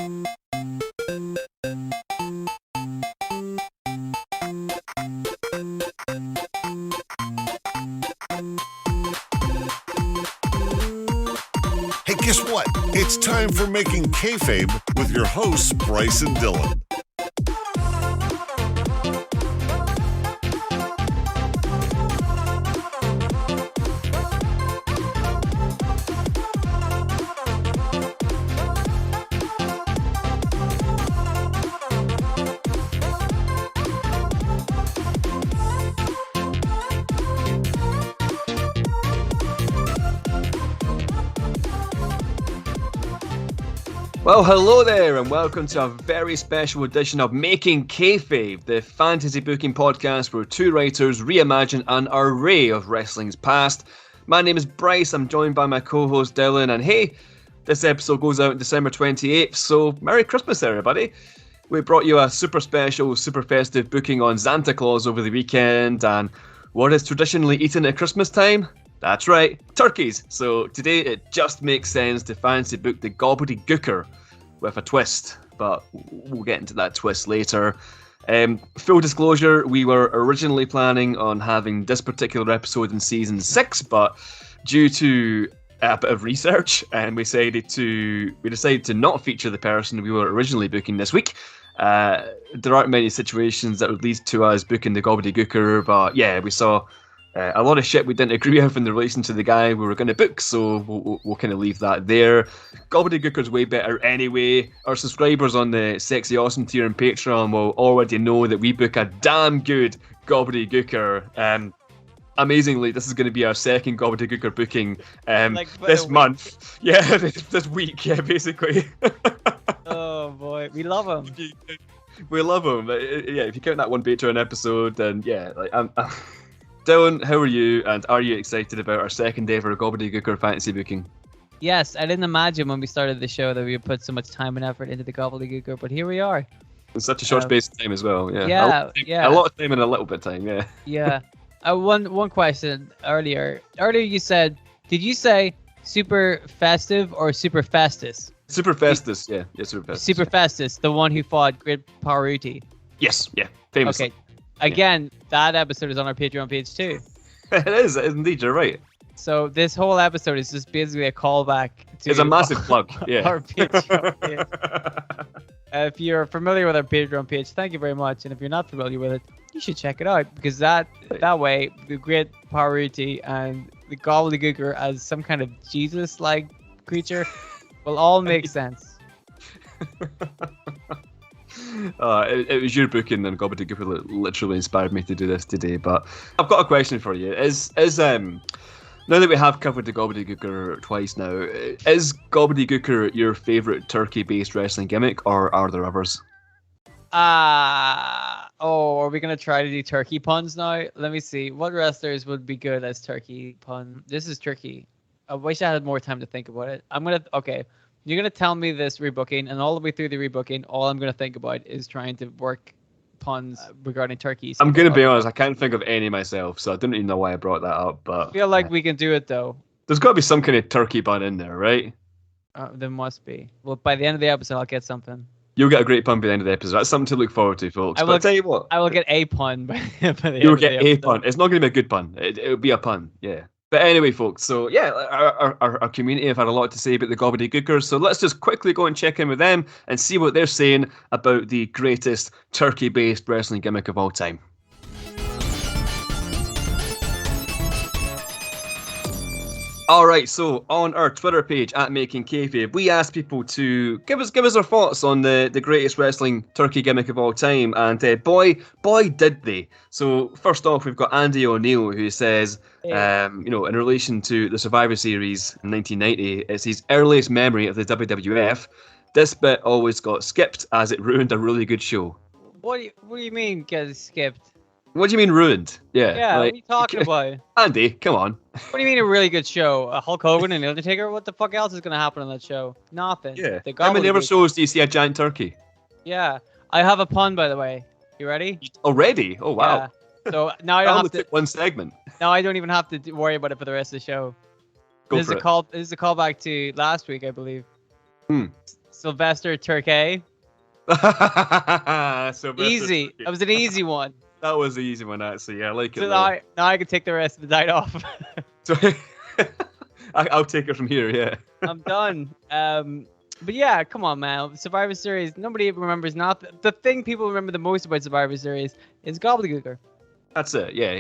Hey, guess what? It's time for Making Kayfabe with your hosts, Bryce and Dylan. Well, hello there, and welcome to a very special edition of Making Kayfabe, the fantasy booking podcast where two writers reimagine an array of wrestling's past. My name is Bryce, I'm joined by my co-host Dylan, and hey, this episode goes out December 28th, so Merry Christmas everybody. We brought you a super special, super festive booking on Santa Claus over the weekend, and what is traditionally eaten at Christmas time? That's right, turkeys. So today it just makes sense to fancy book the Gobbledegooker with a twist, but we'll get into that twist later. Full disclosure, we were originally planning on having this particular episode in season 6, but due to a bit of research, we decided to not feature the person we were originally booking this week. There aren't many situations that would lead to us booking the Gobbledegooker, but yeah, we saw a lot of shit we didn't agree with in relation to the guy we were going to book, so we'll kind of leave that there. Gobbledegooker's way better anyway. Our subscribers on the Sexy Awesome tier and Patreon will already know that we book a damn good Gobbledegooker. Amazingly, this is going to be our second Gobbledegooker booking this month. Yeah, this week, yeah, basically. Oh boy, we love him. We love him. Yeah, if you count that one Patreon episode, then yeah, I'm Dylan, how are you, and are you excited about our second ever Gobbledegooker fantasy booking? Yes, I didn't imagine when we started the show that we would put so much time and effort into the Gobbledegooker, but here we are. In such a short space of time as well, yeah. Yeah, a lot of time and a little bit of time, yeah. Yeah. One question earlier. Earlier you said, did you say super festive or super festus? Super Festus, yeah, super Festus. Super Festus, the one who fought Great Paruti. Yes, yeah, famous. Okay. Again, that episode is on our Patreon page too. It is, indeed, you're right. So this whole episode is just basically a callback to it's a massive plug, yeah. Our Patreon page. If you're familiar with our Patreon page, thank you very much. And if you're not familiar with it, you should check it out, because that way, the Great Paruti and the Gobbledegooker as some kind of Jesus-like creature will all make sense. It was your booking, and Gobbledegooker literally inspired me to do this today. But I've got a question for you. Is now that we have covered the Gobbledegooker twice now, is Gobbledegooker your favourite turkey-based wrestling gimmick, or are there others? Are we gonna try to do turkey puns now? Let me see. What wrestlers would be good as turkey pun? This is turkey. I wish I had more time to think about it. Okay. You're going to tell me this rebooking, and all the way through the rebooking, all I'm going to think about is trying to work puns regarding turkeys. I'm going to be honest, I can't think of any myself, so I don't even know why I brought that up. But I feel like we can do it, though. There's got to be some kind of turkey pun in there, right? There must be. Well, by the end of the episode, I'll get something. You'll get a great pun by the end of the episode. That's something to look forward to, folks. But I'll tell you what. I will get a pun by the end of the episode. You'll get a pun. It's not going to be a good pun. It'll be a pun, yeah. But anyway, folks, so yeah, our community have had a lot to say about the Gobbledegooker, so let's just quickly go and check in with them and see what they're saying about the greatest turkey-based wrestling gimmick of all time. Alright, so on our Twitter page at Making Kayfabe, we asked people to give us their thoughts on the greatest wrestling turkey gimmick of all time, and boy did they. So first off, we've got Andy O'Neill, who says, in relation to the Survivor Series in 1990, it's his earliest memory of the WWF. This bit always got skipped as it ruined a really good show. What do you mean get skipped? What do you mean ruined? Yeah, what are you talking about? Andy, come on. What do you mean a really good show? Hulk Hogan and The Undertaker? What the fuck else is going to happen on that show? Nothing. Yeah. How many other shows do you see a giant turkey? Yeah. I have a pun, by the way. You ready? Already? Oh, wow. Yeah. So now I don't have to... took one segment. Now I don't even have to worry about it for the rest of the show. Go this for is a callback to last week, I believe. Sylvester Turkey. Easy. That was an easy one. That was the easy one, actually. Yeah, I like it. So now I can take the rest of the night off. So, I'll take it from here, yeah. I'm done. But yeah, come on, man. Survivor Series, nobody remembers. Not the thing people remember the most about Survivor Series is Gobbledegooker. That's it, yeah.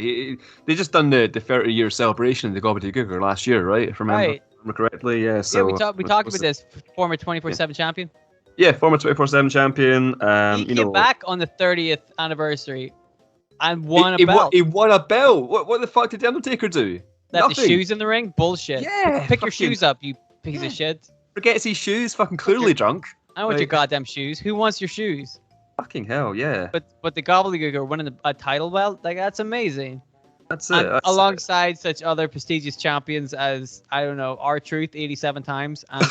They just done the 30-year celebration of the Gobbledegooker last year, right? If I remember correctly, yeah. So we talked about this. Former 24/7 champion. Yeah, former 24/7 champion. He came back on the 30th anniversary and won a belt. He won a belt. What the fuck did the Undertaker do? Left his shoes in the ring? Bullshit. Yeah. Pick your shoes up, you piece of shit. Forgets his shoes, fucking clearly drunk. I want your goddamn shoes. Who wants your shoes? Fucking hell, yeah. But the Gobbledegooker winning a title belt, like, that's amazing. That's it. Alongside such other prestigious champions as, I don't know, R-Truth 87 times. And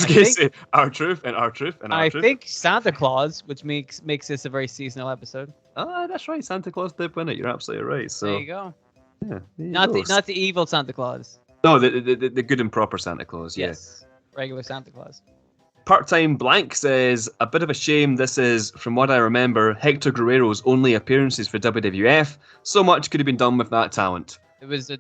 R-Truth and R-Truth and R-Truth. I think Santa Claus, which makes this a very seasonal episode. Oh, that's right. Santa Claus did win it. You're absolutely right. So there you go. Yeah. Not the evil Santa Claus. No, the good and proper Santa Claus. Yes. Regular Santa Claus. Part-time Blank says, a bit of a shame this is, from what I remember, Hector Guerrero's only appearances for WWF. So much could have been done with that talent. It was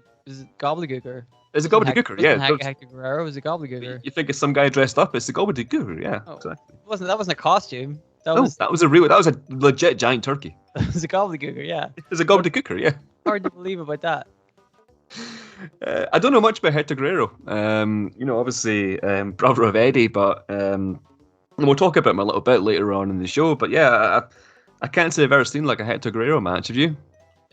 Gobbledegooker. It's a Gobbledegooker, yeah. Hector Guerrero was a Gobbledegooker. You think it's some guy dressed up? It's a Gobbledegooker, yeah. Oh, exactly. That wasn't a costume. That was a legit giant turkey. It was a Gobbledegooker, yeah. It was a Gobbledegooker, yeah. Hard to believe about that. I don't know much about Hector Guerrero. Obviously, brother of Eddie, but we'll talk about him a little bit later on in the show. But yeah, I can't say I've ever seen like a Hector Guerrero match. Have you?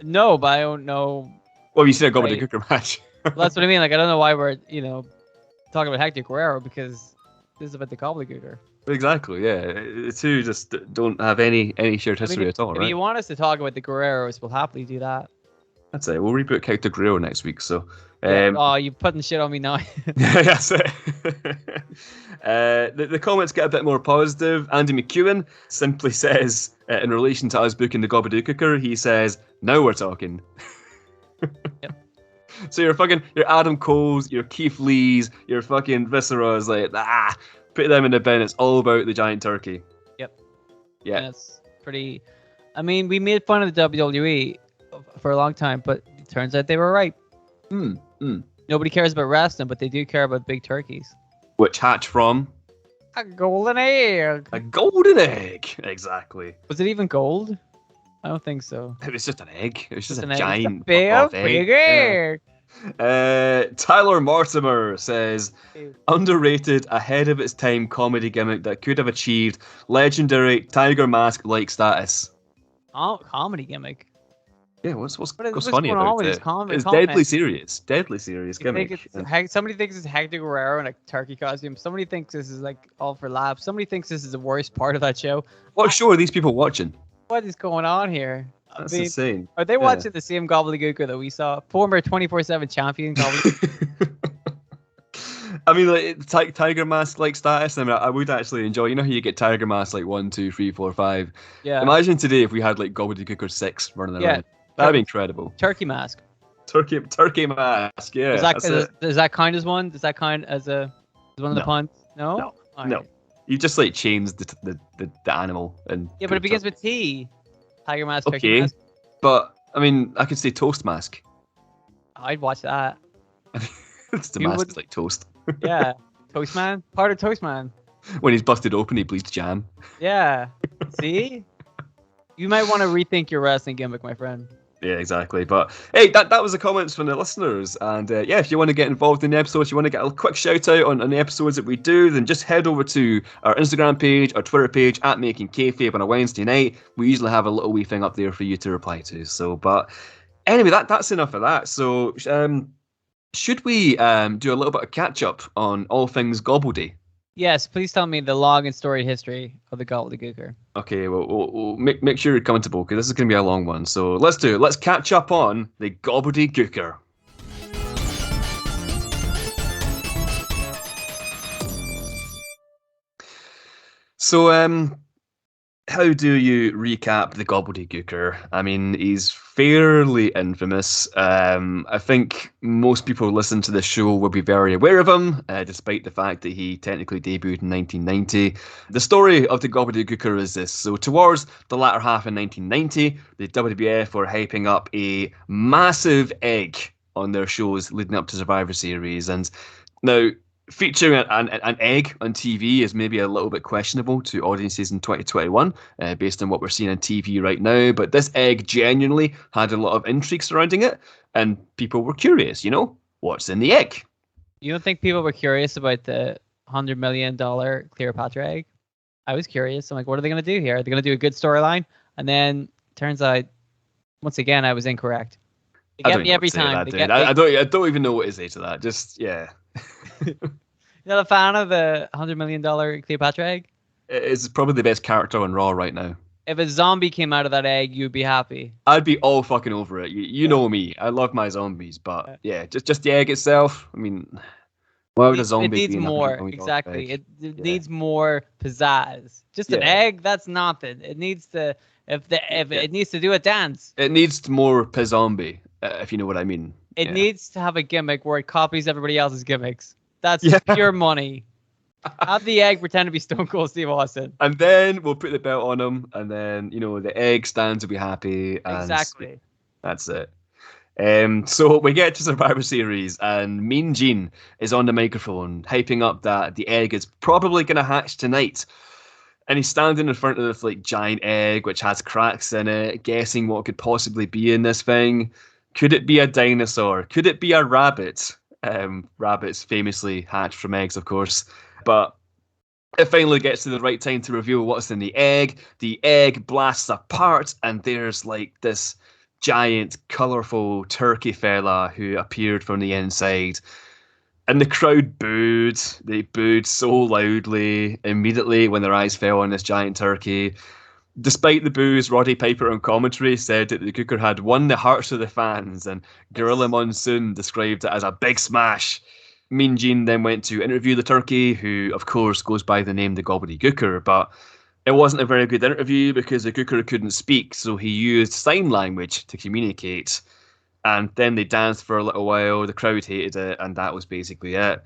No, but I don't know. Well, you seen a Gobbledegooker match. Well, that's what I mean. Like, I don't know why we're talking about Hector Guerrero, because this is about the Gobbledegooker. Exactly. Yeah, the two just don't have any shared history at all, right? If you want us to talk about the Guerreros, we'll happily do that. That's it. We'll reboot Hector Guerrero next week. So, you're putting shit on me now. That's it. The comments get a bit more positive. Andy McEwen simply says, in relation to us booking the Gobbledegooker, he says, "Now we're talking." Yep. So your Adam Coles, your Keith Lees, your fucking Visceras, like put them in the bin. It's all about the giant turkey. Yep. Yeah. And it's pretty. I mean, we made fun of the WWE for a long time, but it turns out they were right. Nobody cares about wrestling, but they do care about big turkeys. Which hatch from? A golden egg. A golden egg. Exactly. Was it even gold? I don't think so. It was just an egg. It was just a egg. giant big egg. Yeah. Tyler Mortimer says, underrated, ahead of its time comedy gimmick that could have achieved legendary Tiger Mask-like status. Oh, comedy gimmick. Yeah, what's funny about it? It's deadly serious gimmick. Somebody thinks it's Hector Guerrero in a turkey costume. Somebody thinks this is like all for laughs. Somebody thinks this is the worst part of that show. What show are these people watching? What is going on here? That's insane. Are they watching the same Gobbledegooker that we saw? Former 24/7 champion Gobbledegooker. I mean, like Tiger Mask like status. I mean, I would actually enjoy. You know how you get Tiger Mask like 1, 2, 3, 4, 5. Yeah. Imagine today if we had like Gobbledegooker 6 running around. Yeah. That'd be incredible. Turkey Mask. Turkey Mask. Yeah. Does that count as one? Does that count as one of the puns? No. No. No. You just like changed the animal and. Yeah, but it begins with T. Tiger Mask. Turkey Okay. Mask. But I mean, I could say Toast Mask. I'd watch that. It's the mask is like toast. Yeah. Toastman. Part of Toastman. When he's busted open, he bleeds jam. Yeah. See? You might want to rethink your wrestling gimmick, my friend. Yeah, exactly. But hey, that was the comments from the listeners. And yeah, if you want to get involved in the episodes, you want to get a quick shout out on the episodes that we do, then just head over to our Instagram page, our Twitter page, at Making Kayfabe on a Wednesday night. We usually have a little wee thing up there for you to reply to. So, but anyway, that's enough of that. So, should we do a little bit of catch up on all things Gobbledy? Yes, please tell me the long and storied history of the Gobbledegooker. Okay, well, we'll make sure you're comfortable, because this is going to be a long one. So let's do it. Let's catch up on the Gobbledegooker. So, how do you recap the Gobbledegooker? I mean, he's fairly infamous. I think most people who listen to the show will be very aware of him, despite the fact that he technically debuted in 1990. The story of the Gobbledegooker is this. So towards the latter half of 1990, the WWF were hyping up a massive egg on their shows leading up to Survivor Series. And now, featuring an egg on TV is maybe a little bit questionable to audiences in 2021, based on what we're seeing on TV right now. But this egg genuinely had a lot of intrigue surrounding it, and people were curious, what's in the egg? You don't think people were curious about the $100 million Cleopatra egg? I was curious. I'm like, what are they going to do here? Are they going to do a good storyline? And then turns out, once again, I was incorrect. They get me every time. I don't even know what to say to that. Just, yeah. You're not a fan of the $100 million Cleopatra egg? It's probably the best character on Raw right now. If a zombie came out of that egg, you'd be happy. I'd be all fucking over it. You know me. I love my zombies, but yeah, just the egg itself. I mean, why would a zombie? It needs more. Exactly. It needs more pizzazz. Just an egg, that's nothing. It needs to. It needs to do a dance. It needs more pizzombie, if you know what I mean. It needs to have a gimmick where it copies everybody else's gimmicks. That's pure money. Have the egg pretend to be Stone Cold Steve Austin. And then we'll put the belt on him, and then, the egg stands will be happy. And exactly. That's it. So we get to Survivor Series, and Mean Gene is on the microphone, hyping up that the egg is probably going to hatch tonight. And he's standing in front of this giant egg, which has cracks in it, guessing what could possibly be in this thing. Could it be a dinosaur? Could it be a rabbit? Rabbits famously hatch from eggs, of course. But it finally gets to the right time to reveal what's in the egg. The egg blasts apart, and there's this giant, colourful turkey fella who appeared from the inside. And the crowd booed. They booed so loudly immediately when their eyes fell on this giant turkey. Despite the boos, Roddy Piper on commentary said that the Gooker had won the hearts of the fans, and Gorilla Monsoon described it as a big smash. Mean Gene then went to interview the turkey, who, of course, goes by the name the Gobbledegooker, but it wasn't a very good interview because the Gooker couldn't speak, so he used sign language to communicate. And then they danced for a little while, the crowd hated it, and that was basically it.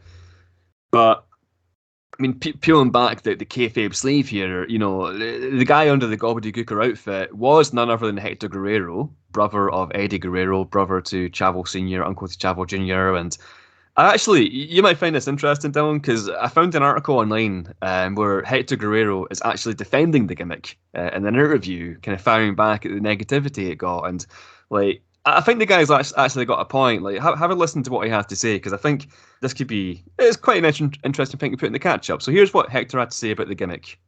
But I mean, peeling back the kayfabe sleeve here, the guy under the Gobbledegooker outfit was none other than Hector Guerrero, brother of Eddie Guerrero, brother to Chavo Sr., uncle to Chavo Jr., and actually, you might find this interesting, Dylan, because I found an article online where Hector Guerrero is actually defending the gimmick in an interview, kind of firing back at the negativity it got, and I think the guy's actually got a point. Have a listen to what he has to say, because I think this could be... It's quite an interesting thing to put in the catch-up. So here's what Hector had to say about the gimmick.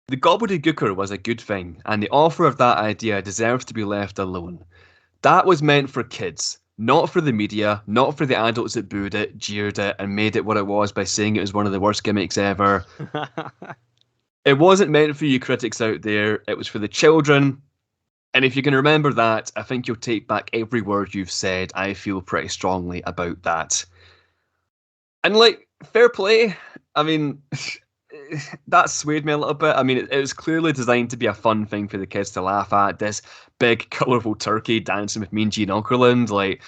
The Gobbledegooker was a good thing, and the author of that idea deserves to be left alone. That was meant for kids, not for the media, not for the adults that booed it, jeered it, and made it what it was by saying it was one of the worst gimmicks ever. It wasn't meant for you critics out there. It was for the children. And if you can remember that, I think you'll take back every word you've said. I feel pretty strongly about that. And fair play. I mean, that swayed me a little bit. I mean, it was clearly designed to be a fun thing for the kids to laugh at. This big, colourful turkey dancing with Mean Gene Okerlund.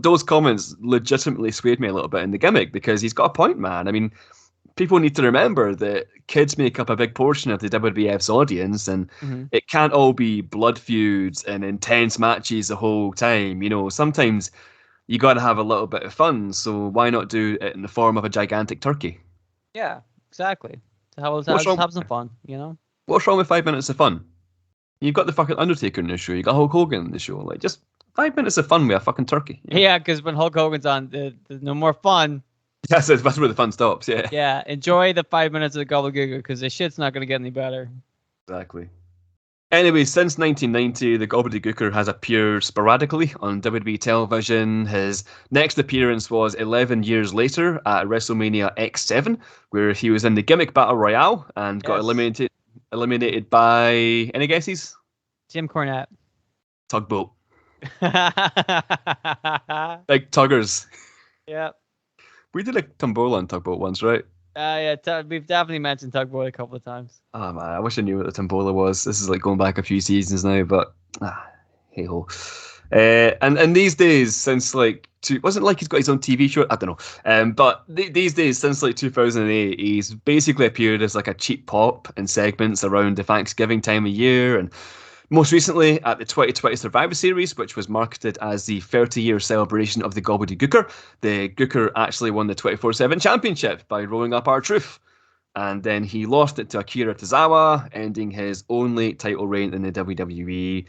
Those comments legitimately swayed me a little bit in the gimmick, because he's got a point, man. I mean, people need to remember that kids make up a big portion of the WWF's audience, and it can't all be blood feuds and intense matches the whole time. Sometimes you got to have a little bit of fun, so why not do it in the form of a gigantic turkey? Yeah, exactly. Have some fun, What's wrong with 5 minutes of fun? You've got the fucking Undertaker in the show, you got Hulk Hogan in the show. Just 5 minutes of fun with a fucking turkey. Yeah, because when Hulk Hogan's on, there's no more fun. That's where the fun stops, yeah. Yeah, enjoy the 5 minutes of the Gobbledegooker, because the shit's not going to get any better. Exactly. Anyway, since 1990, the Gobbledegooker has appeared sporadically on WWE television. His next appearance was 11 years later at WrestleMania X7, where he was in the Gimmick Battle Royale and got eliminated by, any guesses? Jim Cornette. Tugboat. Big tuggers. Yeah. We did a tombola on Tugboat once, right? Yeah, we've definitely mentioned Tugboat a couple of times. Oh man, I wish I knew what the Tombola was. This is like going back a few seasons now, but hey ho. And these days, since like wasn't like he's got his own TV show. I don't know. But these days, since like 2008, he's basically appeared as like a cheap pop in segments around the Thanksgiving time of year, and most recently at the 2020 Survivor Series, which was marketed as the 30-year celebration of the Gobbledegooker. The Gooker actually won the 24/7 championship by rolling up R-Truth. And then he lost it to Akira Tozawa, ending his only title reign in the WWE.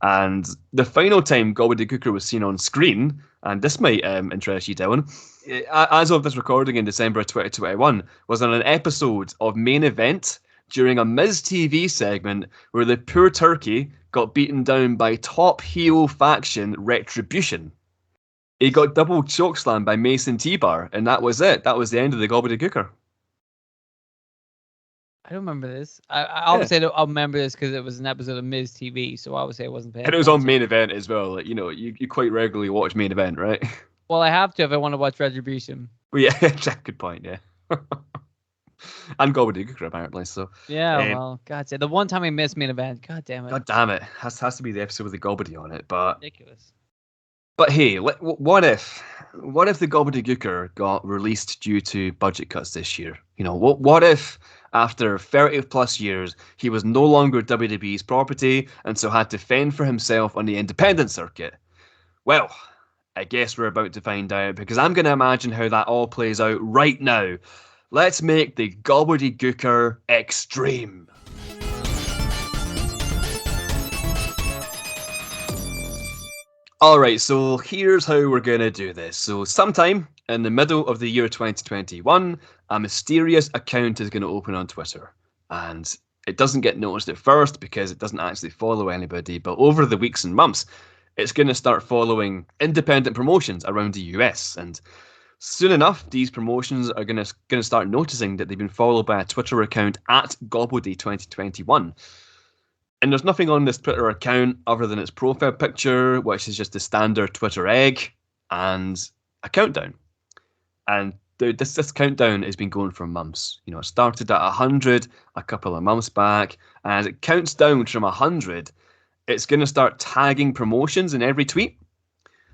And the final time Gobbledegooker was seen on screen, and this might interest you, Dylan, as of this recording in December 2021, was on an episode of Main Event during a Miz TV segment where the poor turkey got beaten down by top heel faction Retribution. He got double chokeslammed by Mason T-Bar, and that was it. That was the end of the Gobbledegooker. I don't remember this. I obviously I'll remember this because it was an episode of Miz TV, so I would say I wasn't paying And it was on Main Event as well. Like, you quite regularly watch Main Event, right? Well, I have to if I want to watch Retribution. Well, yeah, good point, yeah. And Gobbledegooker, apparently, so. Yeah, well, God damn. The one time I missed Main Event, God damn it. God damn it. Has to be the episode with the Gobbedy on it, but... Ridiculous. But hey, what if the Gobbledegooker got released due to budget cuts this year? What if after 30 plus years he was no longer WWE's property and so had to fend for himself on the independent circuit? Well, I guess we're about to find out, because I'm going to imagine how that all plays out right now. Let's make the Gobbledegooker extreme. Alright, so here's how we're going to do this. So sometime in the middle of the year 2021, a mysterious account is going to open on Twitter. And it doesn't get noticed at first because it doesn't actually follow anybody, but over the weeks and months, it's going to start following independent promotions around the US. And soon enough, these promotions are going to start noticing that they've been followed by a Twitter account at Gobbledy2021. And there's nothing on this Twitter account other than its profile picture, which is just a standard Twitter egg, and a countdown. And this countdown has been going for months. It started at 100 a couple of months back, and as it counts down from 100, it's going to start tagging promotions in every tweet.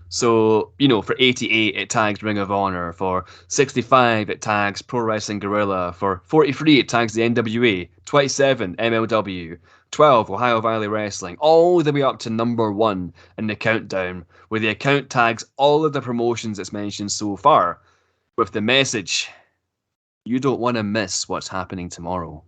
So, for 88, it tags Ring of Honor. For 65, it tags Pro Wrestling Guerrilla. For 43, it tags the NWA. 27, MLW. 12, Ohio Valley Wrestling. All the way up to number 1 in the countdown, where the account tags all of the promotions it's mentioned so far, with the message, you don't want to miss what's happening tomorrow.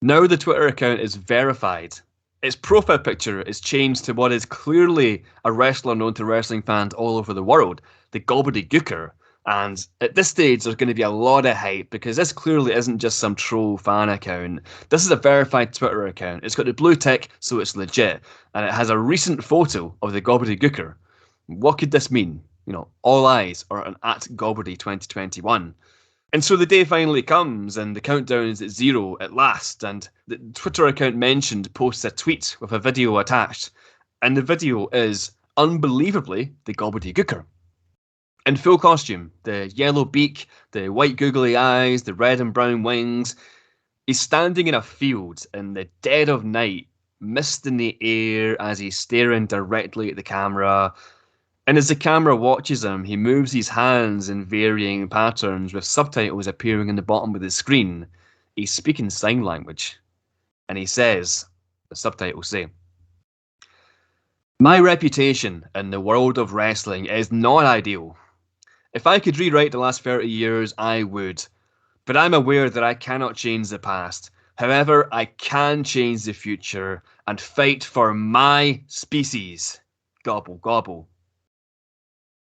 Now the Twitter account is verified. Its profile picture is changed to what is clearly a wrestler known to wrestling fans all over the world, the Gobbledegooker. And at this stage, there's going to be a lot of hype, because this clearly isn't just some troll fan account. This is a verified Twitter account. It's got the blue tick, so it's legit. And it has a recent photo of the Gobbledegooker. What could this mean? All eyes are on at Gobbledy2021. And so the day finally comes, and the countdown is at 0 at last, and the Twitter account mentioned posts a tweet with a video attached, and the video is, unbelievably, the Gobbledegooker. In full costume, the yellow beak, the white googly eyes, the red and brown wings. He's standing in a field in the dead of night, mist in the air as he's staring directly at the camera. And as the camera watches him, he moves his hands in varying patterns with subtitles appearing in the bottom of the screen. He's speaking sign language. And he says, the subtitles say, "My reputation in the world of wrestling is not ideal. If I could rewrite the last 30 years, I would. But I'm aware that I cannot change the past. However, I can change the future and fight for my species. Gobble, gobble."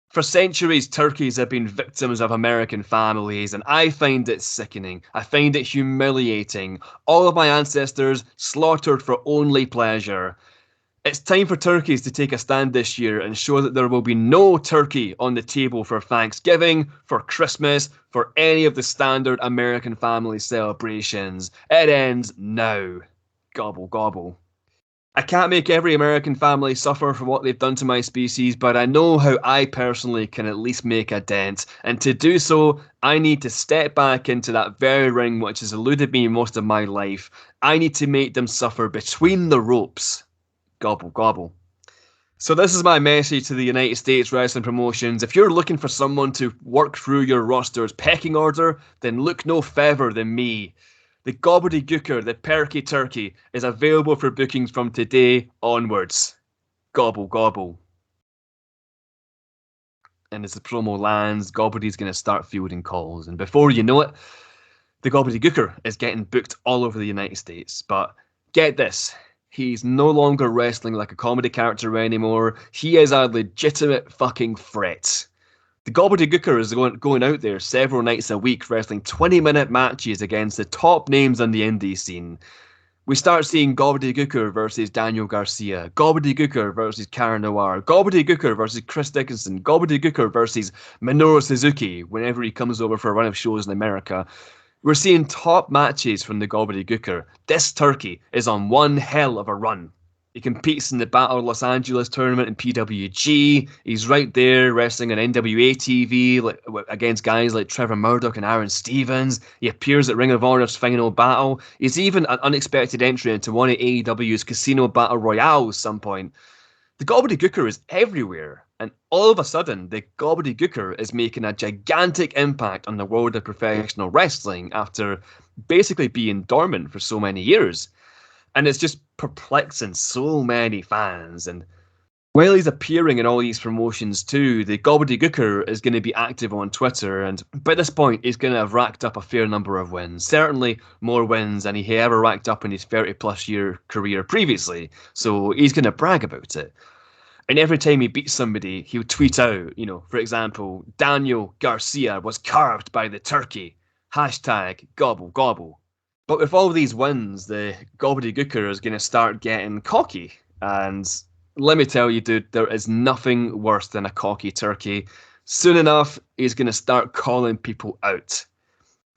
For centuries, turkeys have been victims of American families, and I find it sickening. I find it humiliating. All of my ancestors slaughtered for only pleasure. It's time for turkeys to take a stand this year and show that there will be no turkey on the table for Thanksgiving, for Christmas, for any of the standard American family celebrations. It ends now. Gobble, gobble. I can't make every American family suffer for what they've done to my species, but I know how I personally can at least make a dent. And to do so, I need to step back into that very ring which has eluded me most of my life. I need to make them suffer between the ropes. Gobble, gobble. So this is my message to the United States wrestling promotions. If you're looking for someone to work through your roster's pecking order, then look no further than me. The Gobbledegooker, the Perky Turkey, is available for bookings from today onwards. Gobble, gobble. And as the promo lands, Gobbledy's going to start fielding calls. And before you know it, the Gobbledegooker is getting booked all over the United States. But get this, he's no longer wrestling like a comedy character anymore. He is a legitimate fucking threat. The Gobbledegooker is going out there several nights a week wrestling 20-minute matches against the top names on the indie scene. We start seeing Gobbledegooker versus Daniel Garcia, Gobbledegooker versus Karen Noir, Gobbledegooker versus Chris Dickinson, Gobbledegooker versus Minoru Suzuki whenever he comes over for a run of shows in America. We're seeing top matches from the Gobbledegooker. This turkey is on one hell of a run. He competes in the Battle of Los Angeles tournament in PWG. He's right there wrestling on NWA TV against guys like Trevor Murdoch and Aaron Stevens. He appears at Ring of Honor's final battle. He's even an unexpected entry into one of AEW's Casino Battle Royales some point. The Gobbledegooker is everywhere. And all of a sudden, the Gobbledegooker is making a gigantic impact on the world of professional wrestling after basically being dormant for so many years. And it's just perplexing so many fans. And while he's appearing in all these promotions too, the Gobbledegooker is going to be active on Twitter. And by this point, he's going to have racked up a fair number of wins. Certainly more wins than he ever racked up in his 30-plus year career previously. So he's going to brag about it. And every time he beats somebody, he'll tweet out, for example, Daniel Garcia was carved by the turkey. Hashtag gobble gobble. But with all these wins, the Gobbledegooker is going to start getting cocky. And let me tell you, dude, there is nothing worse than a cocky turkey. Soon enough, he's going to start calling people out.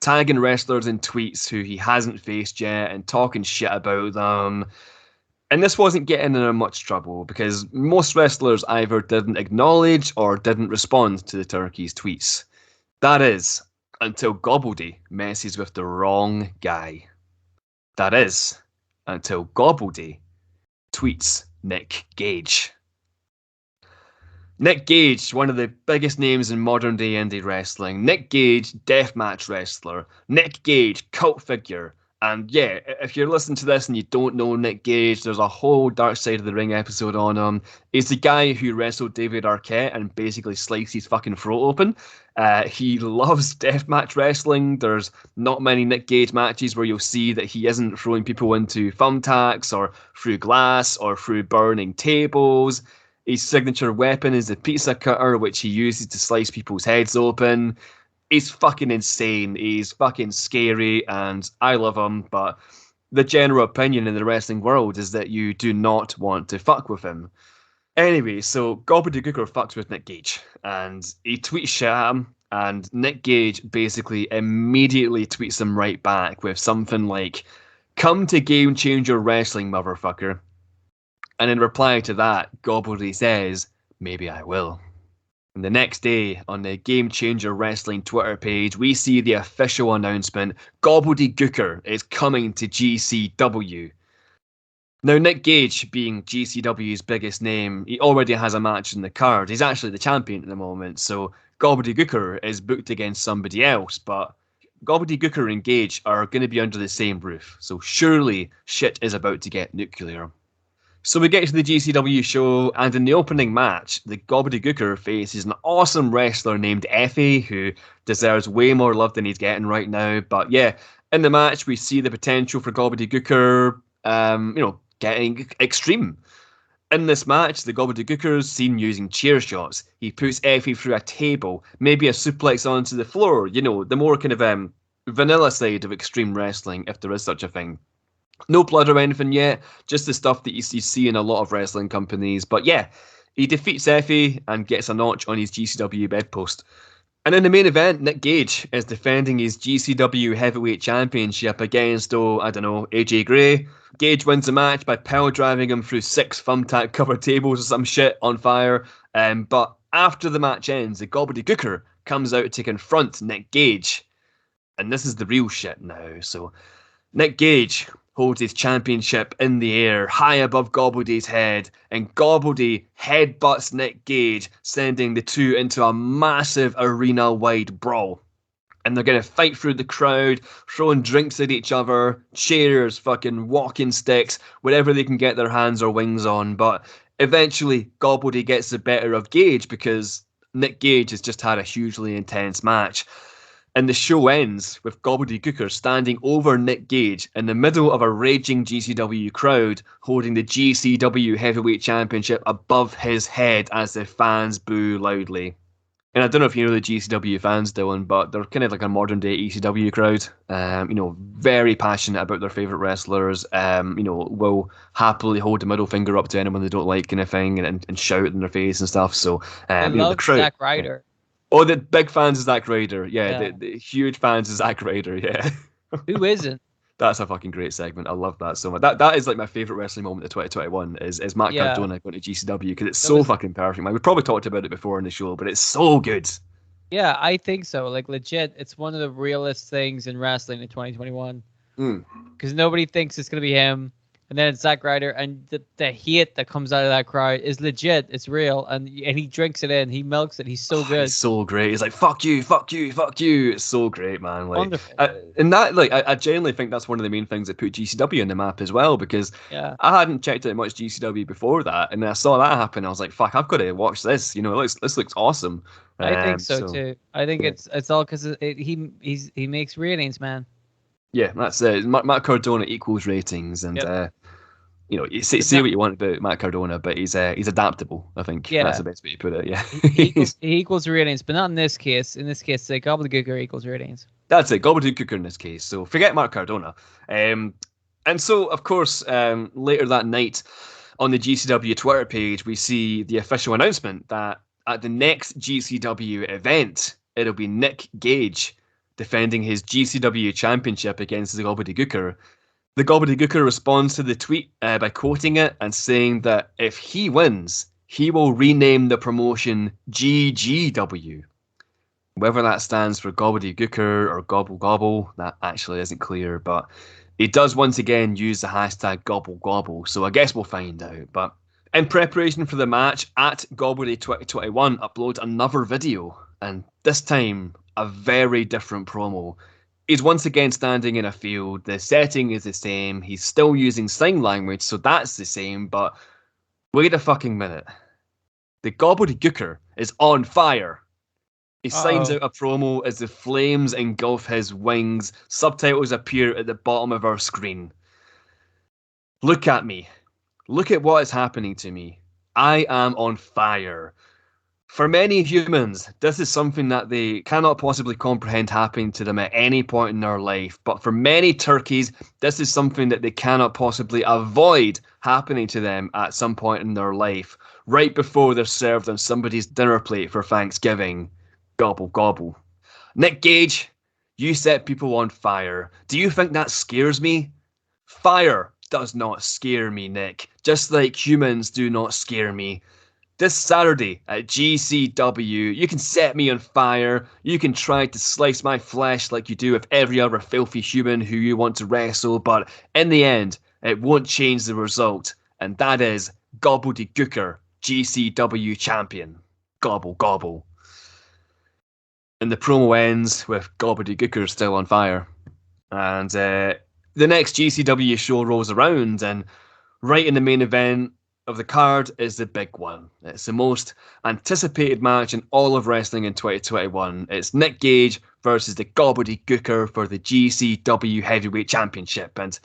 Tagging wrestlers in tweets who he hasn't faced yet and talking shit about them. And this wasn't getting in much trouble because most wrestlers either didn't acknowledge or didn't respond to the turkey's tweets. That is, until Gobbledy messes with the wrong guy. That is, until Gobbledy tweets Nick Gage. Nick Gage, one of the biggest names in modern day indie wrestling. Nick Gage, deathmatch wrestler. Nick Gage, cult figure. And yeah, if you're listening to this and you don't know Nick Gage, there's a whole Dark Side of the Ring episode on him. He's the guy who wrestled David Arquette and basically sliced his fucking throat open. He loves deathmatch wrestling. There's not many Nick Gage matches where you'll see that he isn't throwing people into thumbtacks or through glass or through burning tables. His signature weapon is the pizza cutter, which he uses to slice people's heads open. He's fucking insane. He's fucking scary, and I love him. But the general opinion in the wrestling world is that you do not want to fuck with him. Anyway, so Gobbledegooker fucks with Nick Gage, and he tweets shit at him, and Nick Gage basically immediately tweets him right back with something like, "Come to Game Changer Wrestling, motherfucker." And in reply to that, Gobbledy says, "Maybe I will." And the next day, on the Game Changer Wrestling Twitter page, we see the official announcement, Gobbledegooker is coming to GCW. Now, Nick Gage, being GCW's biggest name, he already has a match in the card. He's actually the champion at the moment, so Gobbledegooker is booked against somebody else, but Gobbledegooker and Gage are going to be under the same roof, so surely shit is about to get nuclear. So we get to the GCW show, and in the opening match, the Gobbledegooker faces an awesome wrestler named Effie, who deserves way more love than he's getting right now. But yeah, in the match, we see the potential for Gobbledegooker, getting extreme. In this match, the Gobbledegooker is seen using chair shots. He puts Effie through a table, maybe a suplex onto the floor, the more kind of vanilla side of extreme wrestling, if there is such a thing. No blood or anything yet, just the stuff that you see in a lot of wrestling companies. But yeah, he defeats Effie and gets a notch on his GCW bedpost. And in the main event, Nick Gage is defending his GCW Heavyweight Championship against, AJ Gray. Gage wins the match by power driving him through 6 thumbtack covered tables or some shit on fire. But after the match ends, the Gobbledegooker comes out to confront Nick Gage. And this is the real shit now. So Nick Gage holds his championship in the air, high above Gobbledy's head, and Gobbledy headbutts Nick Gage, sending the two into a massive arena-wide brawl. And they're going to fight through the crowd, throwing drinks at each other, chairs, fucking walking sticks, whatever they can get their hands or wings on. But eventually, Gobbledy gets the better of Gage because Nick Gage has just had a hugely intense match. And the show ends with Gobbledegooker standing over Nick Gage in the middle of a raging GCW crowd, holding the GCW Heavyweight Championship above his head as the fans boo loudly. And I don't know if you know the GCW fans, Dylan, but they're kind of like a modern day ECW crowd. Very passionate about their favourite wrestlers. Will happily hold the middle finger up to anyone they don't like, kind of thing, and shout in their face and stuff. So, love the crowd. Zack Ryder. Oh, the big fans of Zack Ryder. Yeah. The huge fans of Zack Ryder. Yeah. Who isn't? That's a fucking great segment. I love that so much. That is like my favourite wrestling moment of 2021 is Matt Cardona going to GCW because it's so fucking perfect. Man, we probably talked about it before in the show, but it's so good. Yeah, I think so. Like, legit, it's one of the realest things in wrestling in 2021. Because nobody thinks it's going to be him. And then it's Zack Ryder, and the hate that comes out of that crowd is legit. It's real, and he drinks it in. He milks it. He's so good. He's so great. He's like, fuck you, fuck you, fuck you. It's so great, man. Like, wonderful. And that, like, I genuinely think that's one of the main things that put GCW on the map as well, because I hadn't checked out much GCW before that, and then I saw that happen. I was like, fuck, I've got to watch this. This looks awesome. I think so too. I think it's all because he makes ratings, man. Yeah, that's it. Matt Cardona equals ratings, and you say what you want about Matt Cardona, but he's adaptable. I think that's the best way to put it. Yeah, he equals ratings, but not in this case. In this case, Gobbledegooker equals ratings. That's it, Gobbledegooker in this case. So forget Matt Cardona. And so, of course, later that night on the GCW Twitter page, we see the official announcement that at the next GCW event, it'll be Nick Gage defending his GCW championship against the Gobbledegooker. The Gobbledegooker responds to the tweet by quoting it and saying that if he wins, he will rename the promotion GGW. Whether that stands for Gobbledegooker or Gobble Gobble, that actually isn't clear, but he does once again use the hashtag Gobble Gobble, so I guess we'll find out. But in preparation for the match, at Gobbledegooker2021 uploads another video, and this time a very different promo. He's once again standing in a field. The setting is the same. He's still using sign language, so that's the same. But wait a fucking minute. The Gobbledegooker is on fire. He signs out a promo as the flames engulf his wings. Subtitles appear at the bottom of our screen. Look at me. Look at what is happening to me. I am on fire. For many humans, this is something that they cannot possibly comprehend happening to them at any point in their life. But for many turkeys, this is something that they cannot possibly avoid happening to them at some point in their life, right before they're served on somebody's dinner plate for Thanksgiving. Gobble, gobble. Nick Gage, you set people on fire. Do you think that scares me? Fire does not scare me, Nick. Just like humans do not scare me. This Saturday at GCW, you can set me on fire. You can try to slice my flesh like you do with every other filthy human who you want to wrestle, but in the end, it won't change the result. And that is Gobbledegooker, GCW champion. Gobble, gobble. And the promo ends with Gobbledegooker still on fire. And the next GCW show rolls around, and right in the main event of the card is the big one. It's the most anticipated match in all of wrestling in 2021. It's Nick Gage versus the Gobbledegooker for the GCW Heavyweight Championship. And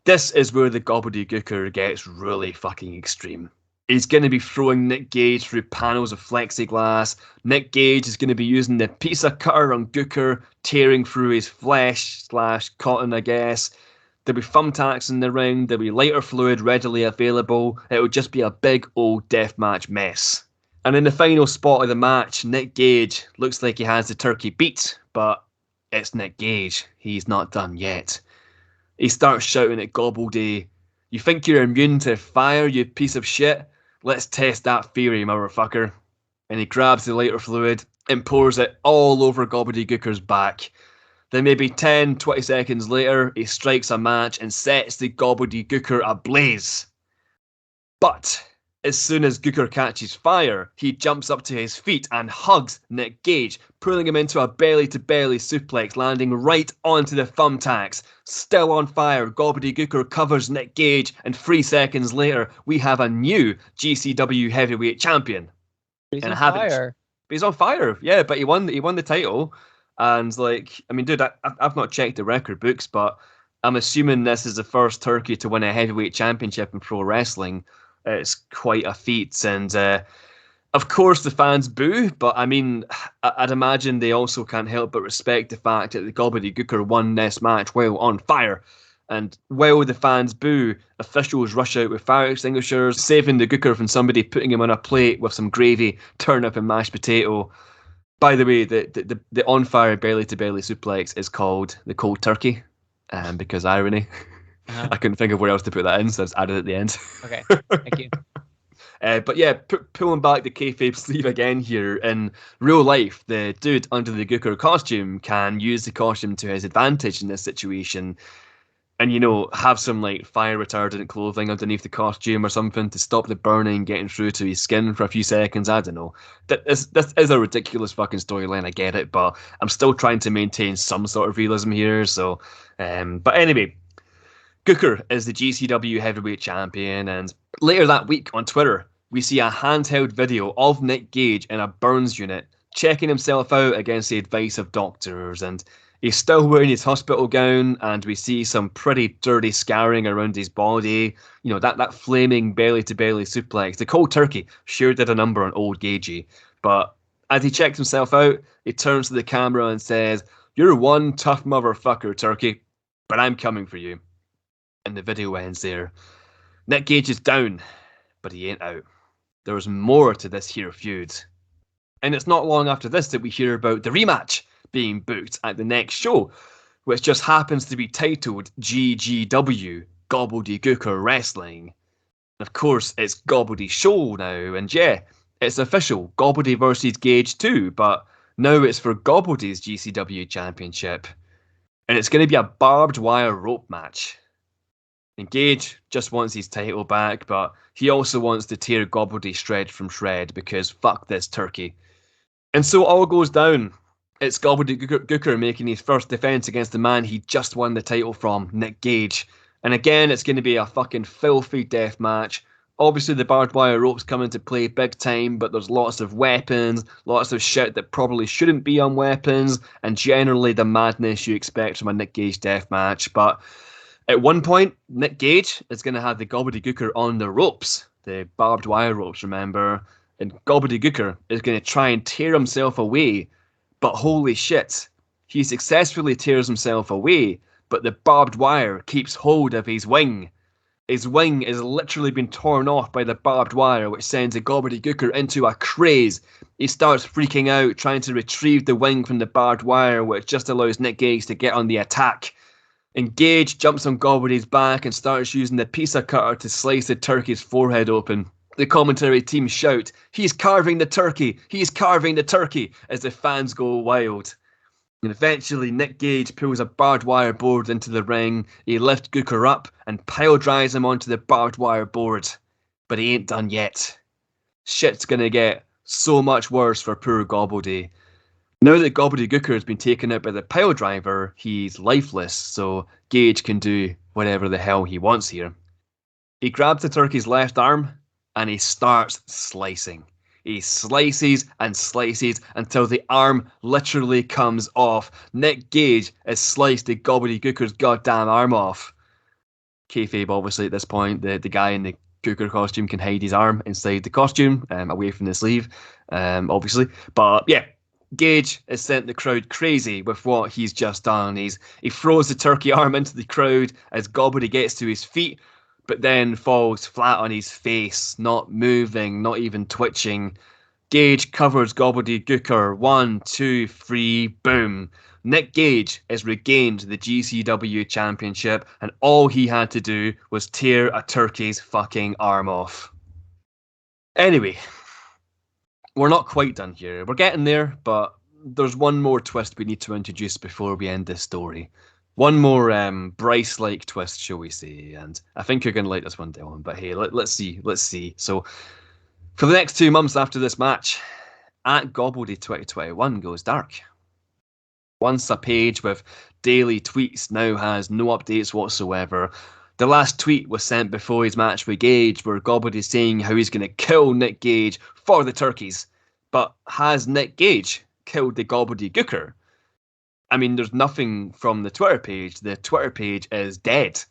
this is where the Gobbledegooker gets really fucking extreme. He's going to be throwing Nick Gage through panels of plexiglass. Nick Gage is going to be using the pizza cutter on Gooker, tearing through his flesh / cotton, I guess. There'll be thumbtacks in the ring. There'll be lighter fluid readily available. It'll just be a big old deathmatch mess. And in the final spot of the match, Nick Gage looks like he has the turkey beat, but it's Nick Gage. He's not done yet. He starts shouting at Gobbledy, "You think you're immune to fire, you piece of shit? Let's test that theory, motherfucker." And he grabs the lighter fluid and pours it all over Gobbledegooker's back. Then maybe 10, 20 seconds later, he strikes a match and sets the Gobbledegooker ablaze. But as soon as Gooker catches fire, he jumps up to his feet and hugs Nick Gage, pulling him into a belly-to-belly suplex, landing right onto the thumbtacks. Still on fire, Gobbledegooker covers Nick Gage, and 3 seconds later, we have a new GCW heavyweight champion. He's on fire. He's on fire, yeah, but he won the title. And, like, I mean, dude, I've not checked the record books, but I'm assuming this is the first turkey to win a heavyweight championship in pro wrestling. It's quite a feat, and of course the fans boo, but I mean, I'd imagine they also can't help but respect the fact that the Gobbledegooker won this match while on fire. And while the fans boo, officials rush out with fire extinguishers, saving the Gooker from somebody putting him on a plate with some gravy, turnip and mashed potato. By the way, the on-fire belly-to-belly suplex is called the cold turkey, because irony. I couldn't think of where else to put that in, so I just added it at the end. Okay, thank you. But yeah, pulling back the kayfabe sleeve again here, in real life, the dude under the Gooker costume can use the costume to his advantage in this situation. And, you know, have some, like, fire-retardant clothing underneath the costume or something to stop the burning getting through to his skin for a few seconds. I don't know. This is a ridiculous fucking storyline, I get it, but I'm still trying to maintain some sort of realism here, so... but anyway, Gooker is the GCW heavyweight champion, and later that week on Twitter, we see a handheld video of Nick Gage in a burns unit, checking himself out against the advice of doctors, and... he's still wearing his hospital gown, and we see some pretty dirty scarring around his body. You know, that flaming belly-to-belly suplex. The cold turkey sure did a number on old Gagey. But as he checks himself out, he turns to the camera and says, "You're one tough motherfucker, Turkey, but I'm coming for you." And the video ends there. Nick Gage is down, but he ain't out. There's more to this here feud. And it's not long after this that we hear about the rematch being booked at the next show, which just happens to be titled GGW, Gobbledegooker Wrestling. Of course, it's Gobbledy's show now, and yeah, it's official, Gobbledy versus Gage 2, but now it's for Gobbledy's GCW Championship. And it's going to be a barbed wire rope match. And Gage just wants his title back, but he also wants to tear Gobbledy shred from shred, because fuck this turkey. And so all goes down. It's Gobbledegooker making his first defence against the man he just won the title from, Nick Gage. And again, it's going to be a fucking filthy death match. Obviously, the barbed wire ropes come into play big time, but there's lots of weapons, lots of shit that probably shouldn't be on weapons, and generally the madness you expect from a Nick Gage death match. But at one point, Nick Gage is going to have the Gobbledegooker on the ropes, the barbed wire ropes, remember, and Gobbledegooker is going to try and tear himself away. But holy shit, he successfully tears himself away, but the barbed wire keeps hold of his wing. His wing is literally been torn off by the barbed wire, which sends the Gobbledegooker into a craze. He starts freaking out, trying to retrieve the wing from the barbed wire, which just allows Nick Gage to get on the attack. And Gage jumps on Gobbledy's back and starts using the pizza cutter to slice the turkey's forehead open. The commentary team shout, "He's carving the turkey! He's carving the turkey!" as the fans go wild. And eventually Nick Gage pulls a barbed wire board into the ring. He lifts Gooker up and pile drives him onto the barbed wire board. But he ain't done yet. Shit's gonna get so much worse for poor Gobbledy. Now that Gobbledegooker has been taken out by the pile driver, he's lifeless, so Gage can do whatever the hell he wants here. He grabs the turkey's left arm and he starts slicing. He slices and slices until the arm literally comes off. Nick Gage has sliced the Gobbledegooker's goddamn arm off. Kayfabe, obviously, at this point, the guy in the Gooker costume can hide his arm inside the costume, away from the sleeve, obviously. But yeah, Gage has sent the crowd crazy with what he's just done. He throws the turkey arm into the crowd as Gobbledy gets to his feet, but then falls flat on his face, not moving, not even twitching. Gage covers Gobbledegooker. 1, 2, 3, boom. Nick Gage has regained the GCW championship, and all he had to do was tear a turkey's fucking arm off. Anyway, we're not quite done here. We're getting there, but there's one more twist we need to introduce before we end this story. One more Bryce-like twist, shall we say, and I think you're going to like this one, Dylan, but hey, let's see. So, for the next 2 months after this match, at Gobbledy 2021 goes dark. Once a page with daily tweets now has no updates whatsoever. The last tweet was sent before his match with Gage, where Gobbledy is saying how he's going to kill Nick Gage for the turkeys. But has Nick Gage killed the Gobbledegooker? I mean, there's nothing from the Twitter page. The Twitter page is dead,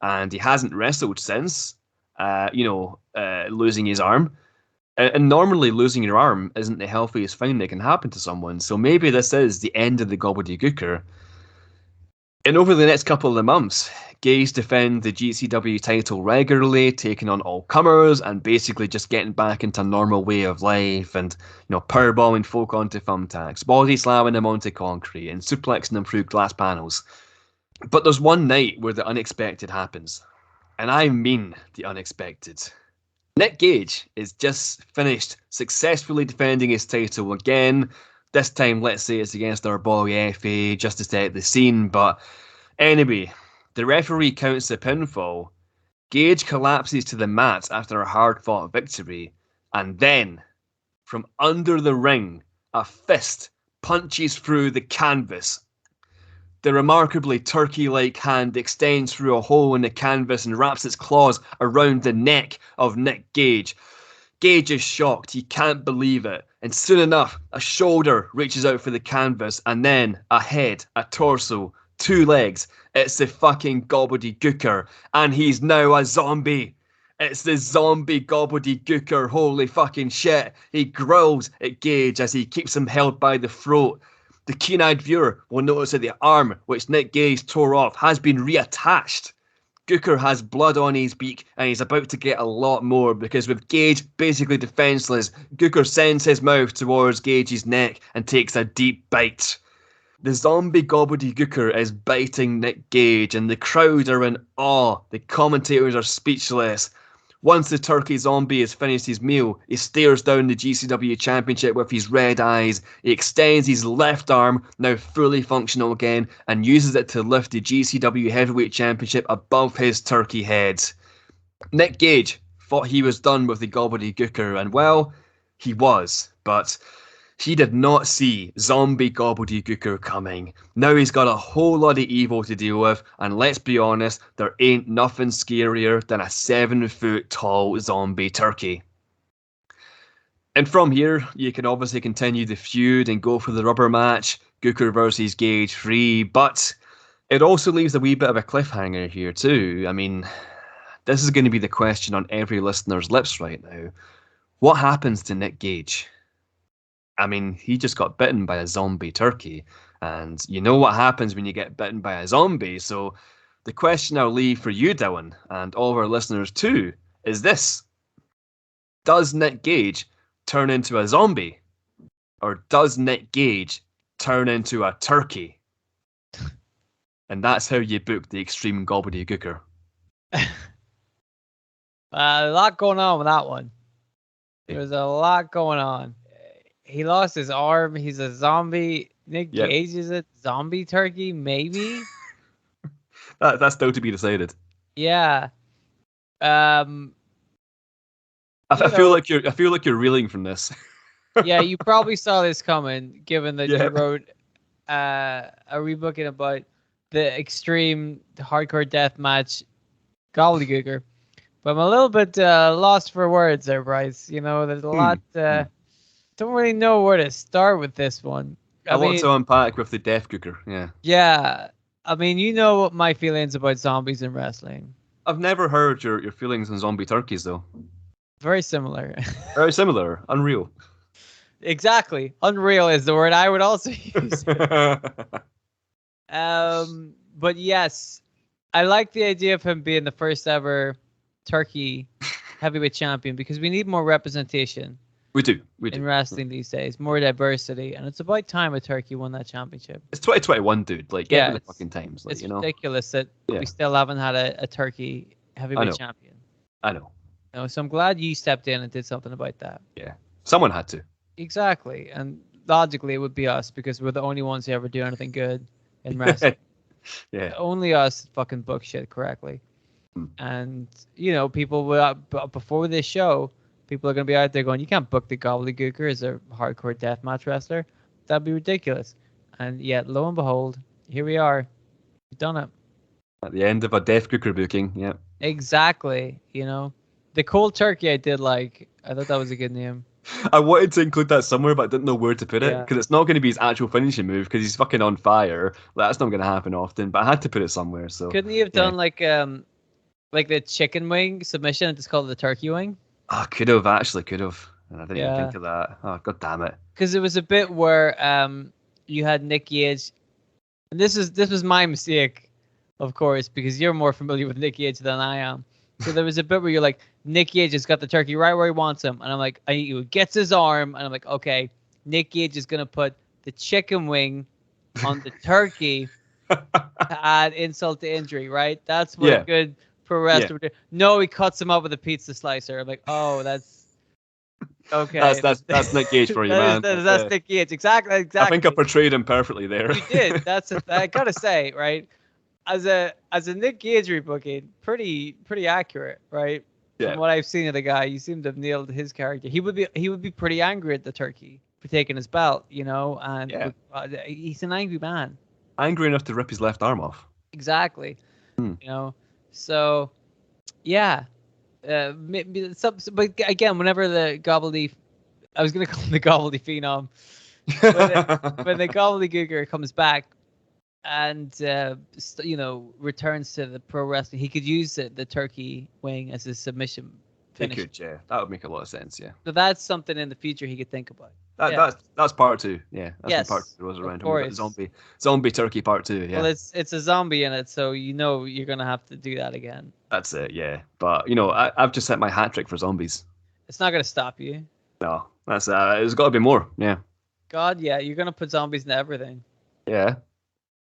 and he hasn't wrestled since, losing his arm. And normally losing your arm isn't the healthiest thing that can happen to someone, so maybe this is the end of the Gobbledegooker. And over the next couple of months, Gage defend the GCW title regularly, taking on all comers and basically just getting back into a normal way of life and, powerbombing folk onto thumbtacks, body slamming them onto concrete and suplexing them through glass panels. But there's one night where the unexpected happens. And I mean the unexpected. Nick Gage is just finished successfully defending his title again. This time, let's say it's against our boy FA, just to set the scene. But anyway, the referee counts the pinfall. Gage collapses to the mat after a hard-fought victory. And then, from under the ring, a fist punches through the canvas. The remarkably turkey-like hand extends through a hole in the canvas and wraps its claws around the neck of Nick Gage. Gage is shocked, he can't believe it, and soon enough, a shoulder reaches out for the canvas, and then a head, a torso, 2 legs. It's the fucking Gobbledegooker, and he's now a zombie. It's the zombie Gobbledegooker, holy fucking shit. He growls at Gage as he keeps him held by the throat. The keen-eyed viewer will notice that the arm, which Nick Gage tore off, has been reattached. Gooker has blood on his beak, and he's about to get a lot more, because with Gage basically defenseless, Gooker sends his mouth towards Gage's neck and takes a deep bite. The zombie Gobbledegooker is biting Nick Gage, and the crowd are in awe. The commentators are speechless. Once the turkey zombie has finished his meal, he stares down the GCW championship with his red eyes. He extends his left arm, now fully functional again, and uses it to lift the GCW heavyweight championship above his turkey head. Nick Gage thought he was done with the Gobbledegooker, and well, he was, but he did not see zombie Gobbledegooker coming. Now he's got a whole lot of evil to deal with, and let's be honest, there ain't nothing scarier than a 7-foot tall zombie turkey. And from here, you can obviously continue the feud and go for the rubber match, Gooker versus Gage 3, but it also leaves a wee bit of a cliffhanger here too. I mean, this is going to be the question on every listener's lips right now. What happens to Nick Gage? I mean, he just got bitten by a zombie turkey, and you know what happens when you get bitten by a zombie, so the question I'll leave for you, Dylan, and all of our listeners too, is this. Does Nick Gage turn into a zombie? Or does Nick Gage turn into a turkey? And that's how you book the Extreme Gobbledegooker. A lot going on with that one. There's a lot going on. He lost his arm. He's a zombie. Nick Gage is a zombie turkey, maybe. That's still to be decided. Yeah. I feel like you're reeling from this. Yeah, you probably saw this coming, given that you wrote a rebooking about the extreme hardcore death match Gobbledegooker. But I'm a little bit lost for words there, Bryce. There's a lot. Don't really know where to start with this one. I want to unpack with the Death Gooker. Yeah. Yeah. I mean, you know what my feelings about zombies in wrestling. I've never heard your feelings on zombie turkeys, though. Very similar. Very similar. Unreal. Exactly. Unreal is the word I would also use. But yes, I like the idea of him being the first ever turkey heavyweight champion because we need more representation. We do. In wrestling these days, more diversity, and it's about time a turkey won that championship. It's 2021, dude. Like, get with the fucking times. Like, It's ridiculous that we still haven't had a turkey heavyweight champion. I know. So I'm glad you stepped in and did something about that. Yeah, someone had to. Exactly, and logically it would be us because we're the only ones who ever do anything good in wrestling. Yeah. Only us fucking book shit correctly. And people will, before this show, people are going to be out there going, you can't book the Gobbledegooker as a hardcore deathmatch wrestler. That'd be ridiculous. And yet, lo and behold, here we are. We've done it. At the end of a Death Gooker booking, yeah. Exactly. The cold turkey I did like. I thought that was a good name. I wanted to include that somewhere, but I didn't know where to put it because it's not going to be his actual finishing move because he's fucking on fire. That's not going to happen often, but I had to put it somewhere. So couldn't he have done like the chicken wing submission and just called it the turkey wing? I could have. And I didn't even think of that. Oh, god damn it. Because it was a bit where you had Nick Gage, and this was my mistake, of course, because you're more familiar with Nick Gage than I am. So there was a bit where you're like, Nick Gage has got the turkey right where he wants him, and I'm like, he gets his arm, and I'm like, okay, Nick Gage is gonna put the chicken wing on the turkey to add insult to injury, right? That's what a good pro wrestler would do. No, he cuts him up with a pizza slicer. I'm like, oh, that's okay. That's Nick Gage for you, man. That's Nick Gage. Exactly. I think I portrayed him perfectly there. You did. I gotta say, right? As a Nick Gage rebooking, pretty accurate, right? Yeah. From what I've seen of the guy, you seem to have nailed his character. He would be pretty angry at the turkey for taking his belt, and he's an angry man. Angry enough to rip his left arm off. Exactly. So yeah. But again, whenever the I was gonna call him the Gobbledy Phenom. when the Gobbledegooker comes back and returns to the pro wrestling, he could use the turkey wing as his submission finish. He could, yeah. That would make a lot of sense, yeah. So that's something in the future he could think about. That's part 2, yeah. That's part 2 was around. Zombie turkey part 2, yeah. Well, it's a zombie in it, so you're gonna have to do that again. That's it, yeah. But I've just set my hat trick for zombies. It's not gonna stop you. No, that's there's got to be more, yeah. God, yeah, you're gonna put zombies into everything. Yeah.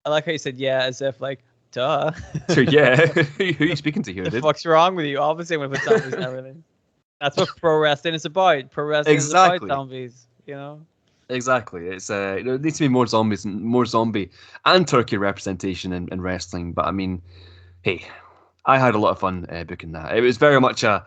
I like how you said yeah, as if like, duh. So yeah, who are you speaking to here, dude? What the fuck's wrong with you? Obviously, I'm gonna put zombies in everything. That's what pro wrestling is about. Pro wrestling is about zombies. Exactly. It's it needs to be more zombie and turkey representation in wrestling. But I mean, hey, I had a lot of fun booking that. It was very much a